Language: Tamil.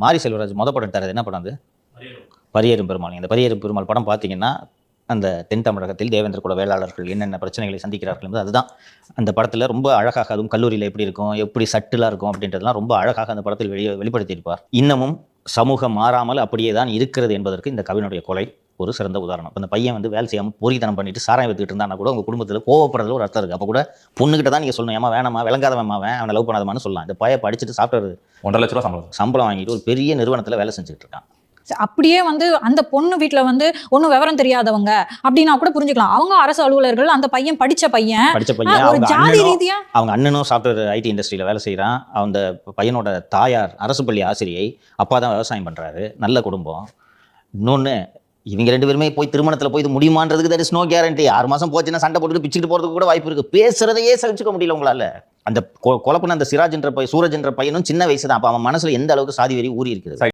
மாரி செல்வராஜ் படம் எடுத்தார். என்ன படம் அது? பரியேறும் பெருமாள். இந்த பரியேறும் பெருமாள் படம் பார்த்தீங்கன்னா, அந்த தென் தமிழகத்தில் தேவேந்திர குல வேளாளர்கள் என்னென்ன பிரச்சனைகளை சந்திக்கிறார்கள் என்பது அதுதான். அந்த படத்தில் ரொம்ப அழகாக, அதுவும் கல்லூரியில் எப்படி இருக்கும், எப்படி சட்டிலாக இருக்கும் அப்படின்றதெல்லாம் ரொம்ப அழகாக அந்த படத்தில் வெளிப்படுத்தியிருப்பார். இன்னமும் சமூகம் மாறாமல் அப்படியே தான் இருக்கிறது என்பதற்கு இந்த கவினுடைய கொலை ஒரு சிறந்த உதாரணம். அந்த பையன் வந்து வேலை செய்யாமல் பொறித்தனம் பண்ணிட்டு சாராயம் வித்துக்கிட்டு இருந்தானா கூட உங்கள் குடும்பத்தில் கோவப்படுறதுல ஒரு அர்த்தம் இருக்குது. அப்போ கூட பொண்ணுகிட்ட தான் நீங்கள் சொல்லணும், ஏமா வேணாமா, விளங்காதவன் அவனை லவ் பண்ணாதமான்னு சொல்லலாம். இந்த பையன் படிச்சுட்டு சாப்பிட்டு 1.5 லட்ச ரூபா சம்பளம் வாங்கிட்டு ஒரு பெரிய நிறுவனத்தில் வேலை செஞ்சுட்டு இருக்கான். அப்படியே வந்து அந்த பொண்ணு வீட்டுல வந்து ஒன்னும் விவரம் தெரியாதவங்க அப்படின்னா கூட புரிஞ்சுக்கலாம். அவங்க அரசு அலுவலர்கள், அந்த பையன் படிச்ச பையன் ஒரு ஜாதி ரீதியா அவங்க அண்ணனும் சாஃப்ட்வேர் ஐடி இண்டஸ்ட்ரியில வேலை செய்யறான். அந்த பையனோட தாயார் அரசு பள்ளி ஆசிரியை, அப்பா தான் விவசாயம் பண்றாரு, நல்ல குடும்பம். இன்னொன்னு, இவங்க 2 பேருமே போய் திருமணத்தில் போய் இது முடியுமான்றதுக்கு there is no guarantee. 6 மாசம் போச்சுன்னா சண்டை போட்டுட்டு பிச்சுட்டு போறதுக்கு கூட வாய்ப்பு இருக்கு. பேசுறதையே சகிச்சுக்க முடியல உங்களால. அந்த கொலை பண்ண அந்த சூரஜ் என்ற பையனும் சின்ன வயசு தான். அப்ப அவன் மனசுல எந்த அளவுக்கு சாதி வெறி ஊறி இருக்குது.